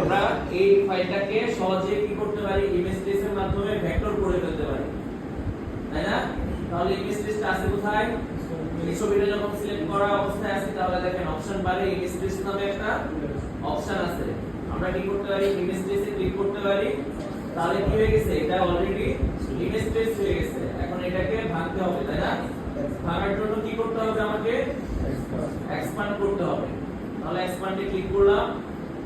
আমরা এই ফাইলটাকে সহজে কি করতে পারি, ইমেজ ট্রেসের মাধ্যমে ভেক্টর করে ফেলতে পারি, তাই না? তাহলে ইমেজ ট্রেসটা আছে কোথায়? এই ছবিটা যখন সিলেক্ট করা অবস্থায় আছে তাহলে দেখেন অপশন বারে ইমেজ ট্রেস নামে একটা অপশন আছে। আমরা কি করতে পারি, ইমেজ ট্রেসে ক্লিক করতে পারি। তাহলে কি হয়ে গেছে, এটা অলরেডি ইমেজ ট্রেস হয়ে গেছে। এখন এটাকে ভাঙতে হবে, তাই না? ভাঙার জন্য কি করতে হবে, আমাকে এক্সপ্যান্ড করতে হবে। তাহলে এক্সপ্যান্ডে ক্লিক করলাম।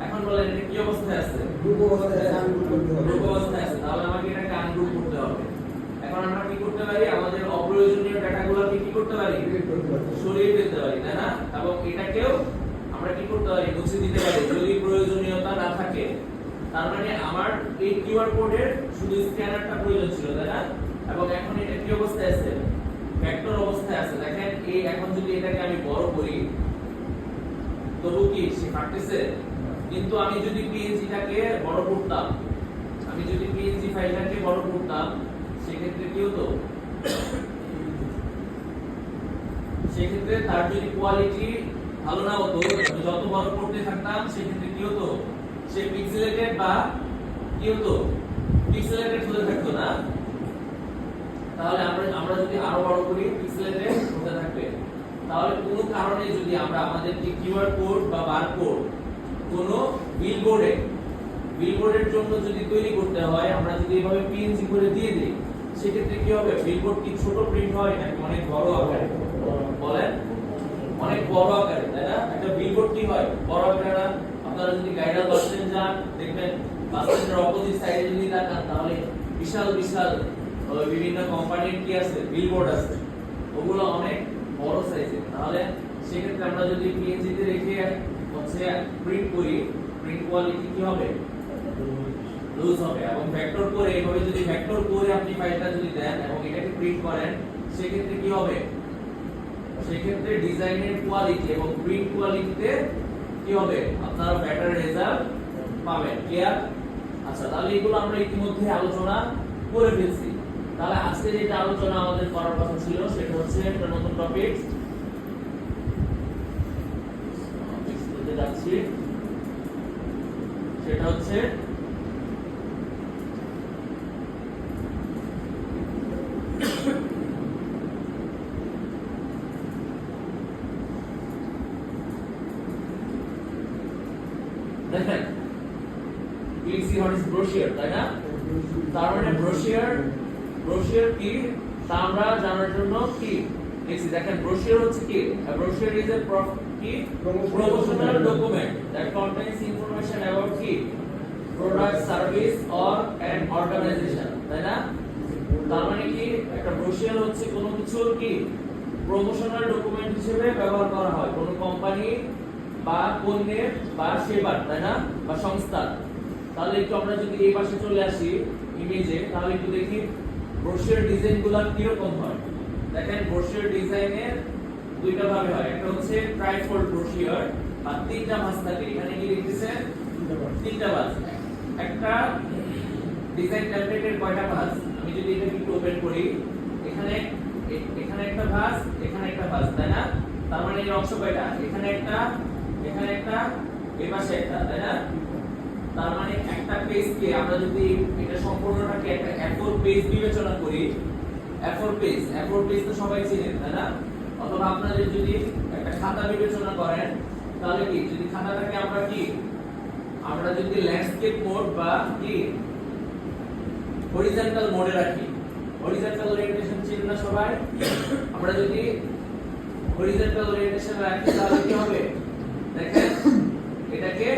এখন বলেন এটা কি অবস্থায় আছে? গ্রুপ অবস্থায় আনগ্রুপ করতে হবে। গ্রুপ অবস্থায় আছে। তাহলে আমাকে এটাকে আনগ্রুপ করতে হবে। এখন আমরা কি করতে পারি, আমাদের অপ্রয়োজনীয় ডাটাগুলোকে কি করতে পারি, সরিয়ে ফেলতে পারি, তাই না? এবং এটাকেও আমরা কি করতে পারি, মুছে দিতে পারি যদি প্রয়োজনীয়তা না থাকে। তার মানে আমার এই কিউআর কোডের শুধু স্ক্যানারটা প্রয়োজন ছিল, তাই না? এবং এখন এটা কি অবস্থায় আছে, ভেক্টর অবস্থায় আছে। দেখেন এই এখন যদি এটাকে আমি বড় করি তবু কি সে কাটতেছে। কিন্তু আমি যদি পিএনজিটাকে বড় করতাম, আমি যদি পিএনজি ফাইলটাকে বড় করতাম সেক্ষেত্রে কি হতো, সেক্ষেত্রে তার যদি কোয়ালিটি ভালো না হতো, যত বড় করতে থাকতাম সেক্ষেত্রে কি হতো, সে পিক্সেলেটেড বা কি হতো, পিক্সেলেটেড হতে থাকতো না। তাহলে আমরা যদি আরো বড় করি পিক্সেলেটেড হতে থাকবে। তাহলে কোনো কারণে যদি আমরা আমাদের যে কিউআর কোড বা বারকোড কোনো বিলবোর্ডের জন্য যদি তৈরি করতে হয়, আমরা যদি এভাবে পিএনজি করে দিয়ে দিই সেক্ষেত্রে কি হবে, বিলবোর্ড কি ছোট প্রিন্ট হয় নাকি অনেক বড় আকারে? বলেন অনেক বড় আকারে, তাই না? একটা বিলবোর্ড কি হয়, বড় আকারে। আপনারা যদি গাইডাল বাস স্ট্যান্ড যান দেখবেন বাস স্ট্যান্ডের অপোজিট সাইডে যদি তাকান তাহলে বিশাল বিশাল বিভিন্ন কোম্পানির কি আছে, বিলবোর্ড আছে, ওগুলো অনেক বড় সাইজের। তাহলে সেক্ষেত্রে আমরা যদি পিএনজি তে রেখে হচ্ছে প্রিন্ট করি, প্রিন্ট কোয়ালিটি কি হবে, লুজ হবে। এবং ভেক্টর করে এইভাবে যদি ভেক্টর করে আপনি ফাইলটা যদি দেন এবং এটাকে প্রিন্ট করেন সেক্ষেত্রে কি হবে, সেক্ষেত্রে ডিজাইনের কোয়ালিটি এবং প্রিন্ট কোয়ালিটিতে কি হবে, আপনারা বেটার রেজাল্ট পাবেন। ক্লিয়ার? আচ্ছা, তাহলে এগুলো আমরা ইতিমধ্যে আলোচনা করে ফেলছি। তাহলে আজকে যেটা আলোচনা আমাদের করার কথা ছিল সেটা হচ্ছে একটা নতুন টপিক যাচ্ছি, সেটা হচ্ছে দেখেন ইজি হোয়াট ইজ ব্রোশিয়ার, তাই না? তার মানে ব্রোশিয়ার কি তা আমরা জানার জন্য কি লিখছি। দেখেন ব্রোশিয়ার হচ্ছে কি, brochure is a key promotional document that contains information about key product, service or an organization, তাই না? তার মানে কি একটা ব্রোশিয়ার হচ্ছে কোনো কিছুর কি প্রমোশনাল ডকুমেন্ট হিসেবে ব্যবহার করা হয় কোনো কোম্পানি বা পণ্যের বা সেবার, তাই না, বা সংস্থা। তাহলে একটু আমরা যদি এই পাশে চলে আসি ইমেজে, তাহলে একটু দেখি ব্রোশিয়ার ডিজাইনগুলো কি রকম হয়। দেখেন ব্রোশিয়ার ডিজাইনের দুইটা ভাবে হয়, একটা হচ্ছে ট্রাইফোল্ড ব্রোশিয়ার বা তিনটা ভাঁজ থাকে। এখানে কি লিখতেছে, তিনটা ভাঁজ। একটা ডিজাইন টেমপ্লেটের কয়টা ভাঁজ, আমি যদি এটা একটু ওপেন করি, এখানে একটা ভাঁজ, এখানে একটা ভাঁজ, তাই না? তার মানে এর অংশ কয়টা, এখানে একটা, এই পাশে একটা, তাই না? তার মানে একটা পেজকে আমরা যদি এটা সম্পূর্ণটাকে একটা A4 পেজ বিবেচনা করি, A4 পেজ তো সবাই চিনেন, তাই না? অথবা আপনাদের যদি একটা খাতা বিবেচনা করেন তাহলে কি, যদি খাতাটাকে আমরা যদি ল্যান্ডস্কেপ মোড বা কি হরিজন্টাল মোডে রাখি, হরিজন্টাল ওরিয়েন্টেশন চিনেন না সবাই? আমরা যদি হরিজন্টাল ওরিয়েন্টেশন রাখি তাহলে কি হবে, দেখেন এটাকে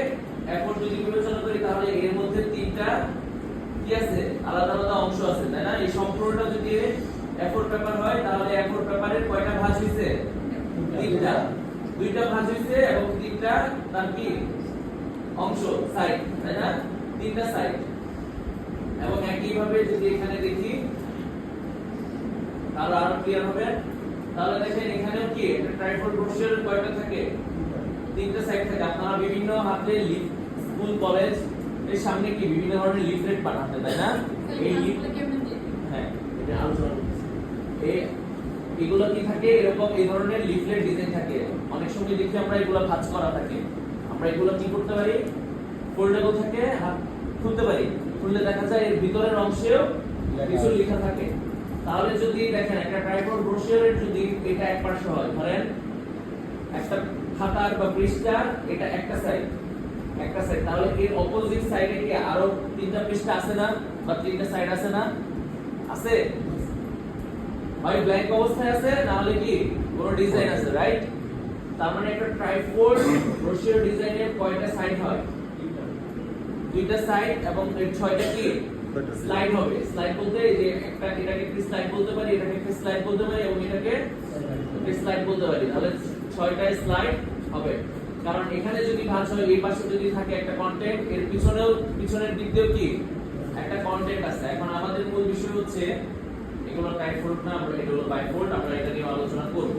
এখন যদি বিবেচনা করি তাহলে এর মধ্যে তিনটা কি আছে, আলাদা আলাদা অংশ আছে, তাই না? এই সম্পূর্ণটা যদি A4 পেপার হয় তাহলে A4 পেপারের কয়টা ভাঁজ হইছে, তিনটা, দুইটা ভাঁজ হইছে এবং তিনটা তার কি অংশ, সাইড, তাই না? তিনটা সাইড। এবং একই ভাবে যদি এখানে দেখি তাহলে আরো ক্লিয়ার হবে। তাহলে দেখেন এখানেও কি একটা ট্রাইফোল্ড ব্রোশিয়ারের কয়টা থাকে, তিনটা সাইড থাকে। আপনারা বিভিন্ন হাতে স্কুল কলেজ এর সামনে কি বিভিন্ন ধরনের লিফলেট পাঠাতে, তাই না? এই হ্যাঁ, এটা আলোচনা এগুলো কি থাকে, এরকম এই ধরনের লিফলেট ডিজাইন থাকে। অনেক সময় দেখি আমরা এগুলো ভাঁজ করা থাকে, আমরা এগুলো কি করতে পারি, ফোল্ডেবল থাকে, খুলতে পারি, খুললে দেখা যায় এর ভিতরের অংশেও কিছু লেখা থাকে। তাহলে যদি দেখেন একটা ট্রাইপড ব্রোশিওরের যদি এটা এক পাশে হয়, ধরেন একটা খাতার বা পৃষ্ঠার এটা একটা সাইড, তাহলে এর অপোজিট সাইডে কি আরো তিনটা পৃষ্ঠা আছে না, বা তিনটা সাইড আছে না? আছে, হয় ব্ল্যাঙ্ক অবস্থায় আছে, না হলে কি কোনো ডিজাইন আছে, রাইট? তার মানে একটা ট্রাইপড ব্রোশিওর ডিজাইনের কয়টা সাইড হয়? দুইটা সাইড, এবং এর ছয়টা কি স্লাইড হবে। স্লাইড বলতে এই যে একটা, এটাকে কি স্লাইড বলতে পারি, এটাকে কি স্লাইড বলতে পারি, এবং এটাকে স্লাইড বলতে পারি। তাহলে ছয়টা স্লাইড হবে, কারণ এখানে যদি ভাঁজ হয়, এই পাশে যদি থাকে একটা কন্টেন্ট, এর পিছনেও, পিছনের দিক দিয়েও কি একটা কন্টেন্ট আছে। এখন আমাদের মূল বিষয় হচ্ছে এগুলো ট্রাইফোল্ড না, এগুলো বাইফোল্ড, আমরা এটা নিয়ে আলোচনা করব।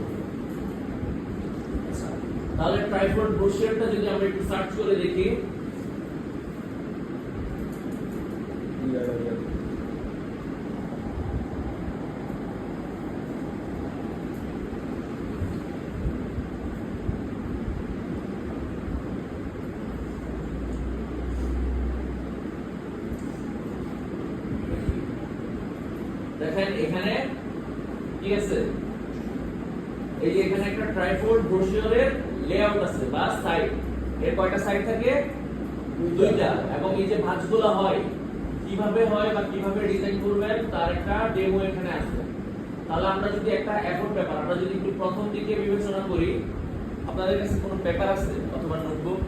আচ্ছা, তাহলে ট্রাইফোল্ড ব্রোশিওরটা যদি আমরা একটু সার্চ করে দেখি, দেখেন এখানে কি আছে, এই যে এখানে একটা ট্রাইপড ব্রোশিওরের লেআউট আছে বা সাইড। এর কয়টা সাইড থাকে? দুইটা। এবং এই যে ভাঁজগুলো হয়, কিভাবে হয় বা কিভাবে ডিজাইন করবেন তার একটা ডেমো এখানে আছে। তাহলে আমরা যদি একটা A4 পেপার, আমরা যদি একটু প্রথম দিকে বিবেচনা করি, আপনাদের কাছে কোনো পেপার আছে অথবা নোটবুক,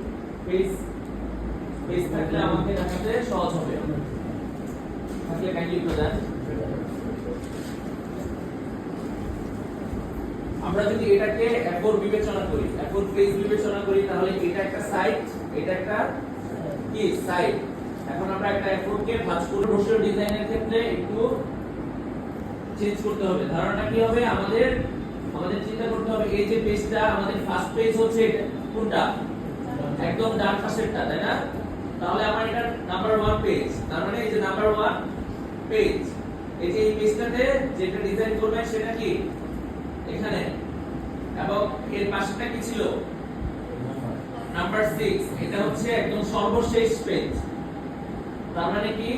পেজ থাকলে আমাকে দেখাতে সহজ হবে। থাকলে কাইন্ডলি একটু দেন। আমরা যদি এটাকে A4 বিবেচনা করি, A4 পেজ বিবেচনা করি, তাহলে এটা একটা সাইড, এটা একটা কি সাইড। এখন আমরা একটা A4 কে ভাঁজ করে ব্রোশিওর ডিজাইনের ক্ষেত্রে একটু চেঞ্জ করতে হবে। ধারণাটা কি হবে, আমাদের চিন্তা করতে হবে, এই যে পেজটা আমাদের ফার্স্ট পেজ হচ্ছে এটা কোনটা, একদম ডান পাশেরটা, তাই না? তাহলে আমার এটা নাম্বার 1 পেজ, তার মানে এই যে নাম্বার 1 পেজ, এই যে এই পেজটাতে যেটা ডিজাইন করবেন সেটা কি এখানে, এবং এর পাশেটা কি ছিল নাম্বার 6, এটা হচ্ছে একদম সর্বশেষ পেজ। তার মানে কি,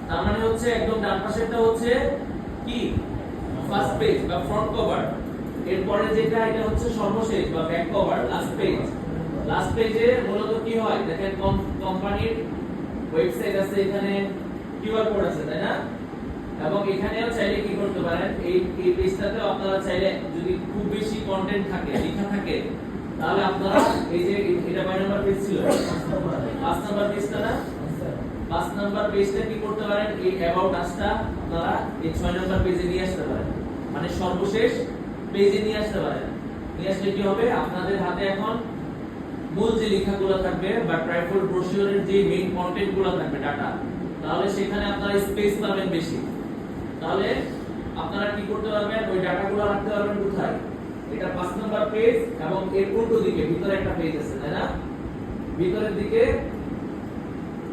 তার মানে হচ্ছে একদম ডান পাশেরটা হচ্ছে কি ফার্স্ট পেজ বা ফ্রন্ট কভার, এরপরে যেটা এটা হচ্ছে সর্বশেষ বা back cover, last page. Last পেজে মূলত কি হয়, দেখেন কোম্পানির ওয়েবসাইট আছে, এখানে কিউআর কোড আছে, তাই না? এবং এখানেও চাইলে কি করতে পারেন, এই পেজটাতেও আপনারা চাইলে যদি খুব বেশি কন্টেন্ট থাকে, লেখা থাকে, তাহলে আপনারা এই যে এটা কয় নাম্বার পেজ ছিল, 5 নাম্বার পেজটা না, 5 নাম্বার পেজটা কি করতে পারেন, এই অ্যাবাউট আসটা আপনারা এই 6 নাম্বার পেজে নিয়ে আসতে পারেন, মানে সর্বশেষ পেজে নিয়ে আসতে পারেন। নিয়ে আসলে কি হবে, আপনাদের হাতে এখন মূল যে লেখাগুলো থাকবে বা ট্রাইপড ব্রোশিওরের যে মেইন কন্টেন্টগুলো থাকবে, ডাটা, তাহলে সেখানে আপনারা স্পেস পাবেন বেশি। তাহলে আপনারা কি করতে পারবেন, ওই ডাটাগুলো রাখতে পারবেন কোথায়, এটা 5 নাম্বার পেজ, এবং এর উল্টো দিকে ভিতরে একটা পেজ আছে, তাই না? ভিতরের দিকে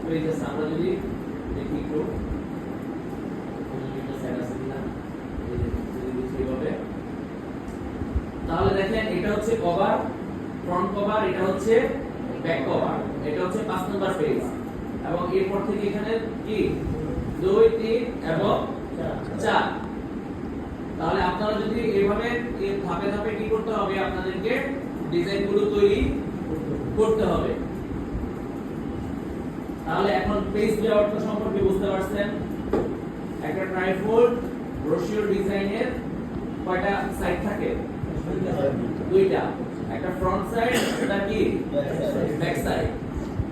পেজ আছে। আমরা যদি দেখি একটু তাহলে দেখেন এটা হচ্ছে কভার, ফ্রন্ট কভার, এটা হচ্ছে ব্যাক কভার, এটা হচ্ছে 5 নাম্বার পেজ, এবং এরপর থেকে এখানে কি 2, 3 এবং 4। তাহলে আপনারা যদি এভাবে ধাপে ধাপে কি করতে হবে, আপনাদেরকে ডিজাইনগুলো তৈরি করতে হবে। তাহলে এখন পেজ লেআউট সম্পর্কে বুঝতে পারছেন। একটা ট্রাইপড ব্রোশিওর ডিজাইনের কয়টা সাইড থাকে? দুইটা। একটা ফ্রন্ট সাইড, এটা কি ব্যাক সাইড,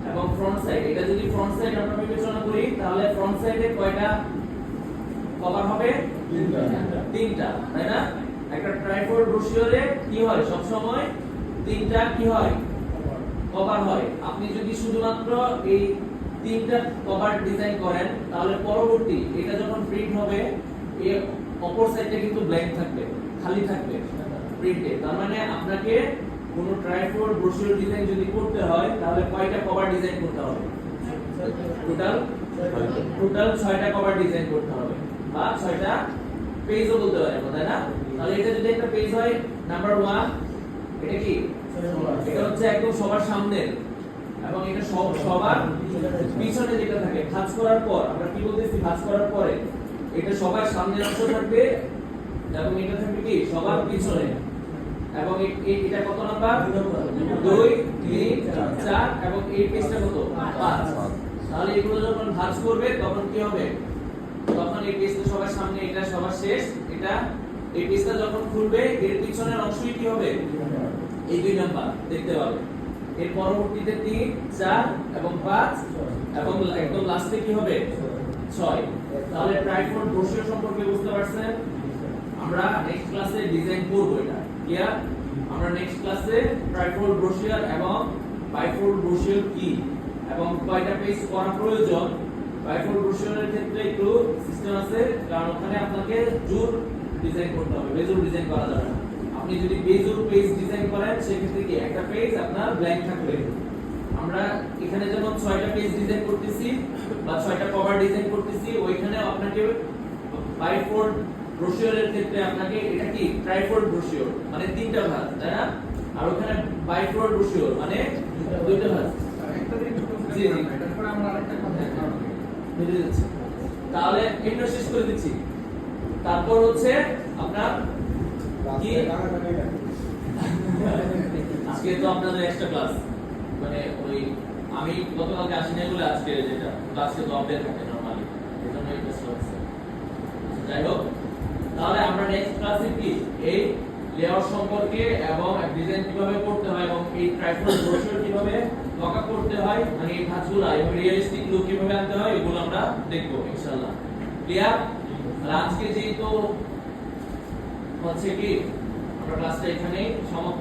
এবং ফ্রন্ট সাইড, এটা যদি ফ্রন্ট সাইড আমরা বিবেচনা করি, তাহলে ফ্রন্ট সাইডে কয়টা কভার হবে? তিনটা, তাই না? একটা ট্রাইপড ব্রোশিওরে কি হয়, সব সময় তিনটা কি হয়, কভার হয়। আপনি যদি শুধুমাত্র এই তিনটা কভার ডিজাইন করেন, তাহলে পরবর্তী এটা যখন প্রিন্ট হবে, এর অপর সাইডটা কিন্তু ব্ল্যাঙ্ক থাকবে, খালি থাকবে প্রিন্টে। তার মানে আপনাকে কোন ট্রাইপড ব্রোশিওর ডিজাইন যদি করতে হয়, তাহলে কয়টা কভার ডিজাইন করতে হবে? টোটাল 6টা কভার ডিজাইন করতে হবে, বা 6টা পেজও বলতে পারেন, তাই না? তাহলে এটা যদি একটা পেজ হয় নাম্বার 1, এটা কি, এটা হচ্ছে একদম সবার সামনে, এবং এটা সবার পিছনে যেটা থাকে ভাঁজ করার পর আমরা কি বলতেছি ভাঁজ করার পরে এটা সবার সামনের অংশ থাকবে এবং এটা থাকবে কি সবার পিছনে এবং এটা কত নাম্বার 2 3 4 এবং এই পেজটা কত 5 তাহলে এগুলো যখন ভাঁজ করবে তখন কি হবে তখন এই পেজটা সবার সামনে এটা সবার শেষ এটা এই পেজটা যখন খুলবে এর পিছনের অংশই কি হবে এই 2 নাম্বার দেখতে পাবে এর পরবর্তীতে 3 4 এবং 5 এবং একদম লাস্টে কি হবে 6 তাহলে ট্রাইফোল্ড ব্রোশিওর সম্পর্কে বুঝতে পারছেন আমরা নেক্সট ক্লাসে ডিজাইন করব এটা ক্লিয়ার আমরা নেক্সট ক্লাসে ট্রাইফোল্ড ব্রোশিওর এবং বাইফোল্ড ব্রোশিওর কি এবং কয়টা পেজ করা প্রয়োজন বাইফোল্ড ব্রোশিওরের ক্ষেত্রে একটু সিস্টেম আছে কারণ ওখানে আপনাকে জোর ডিজাইন করতে হবে বেজোর ডিজাইন করা যাবে না আপনি যদি বেজোর পেজ ডিজাইন করেন সেক্ষেত্রে কি একটা পেজ আপনার ব্ল্যাঙ্ক থাকবে আমরা এখানে যেমন 6টা পেজ ডিজাইন করতেছি বা 6টা কভার ডিজাইন করতেছি ওইখানে আপনাকে বাইফোল্ড ব্রোশিওরের ক্ষেত্রে আপনাকে এটা কি ট্রাইফোল্ড ব্রোশিওর মানে 3টা ভাঁজ তাই না আর ওখানে বাইফোল্ড ব্রোশিওর মানে 2টা ভাঁজ জি জি তারপর আমরা আরেকটা কথা বুঝে যাচ্ছে তাহলে এটা শেষ করে দিচ্ছি তারপর হচ্ছে আপনার কি আজকে তো আপনাদের এক্সট্রা ক্লাস মানে ওই আমি গতকালকে আসিনি বলে আজকে যেটা ক্লাসে তো আপডেট থাকে নরমালি এজন্য এই ক্লাস হচ্ছে যাই হোক তাহলে আমরা নেক্সট ক্লাসে কি এই লেআউট সম্পর্কে এবং ডিজাইন কিভাবে করতে হয় এবং এই ট্রাইফোল্ড ব্রোশিওর কিভাবে মকআপ করতে হয় মানে এই ভাঁজগুলো এবং রিয়েলিস্টিক লুক কিভাবে আনতে হয় এগুলো আমরা দেখব ইনশাআল্লাহ ক্লিয়ার আর আজকে যেহেতু হচ্ছে কি আমরা ক্লাসটা এখানেই সমাপ্ত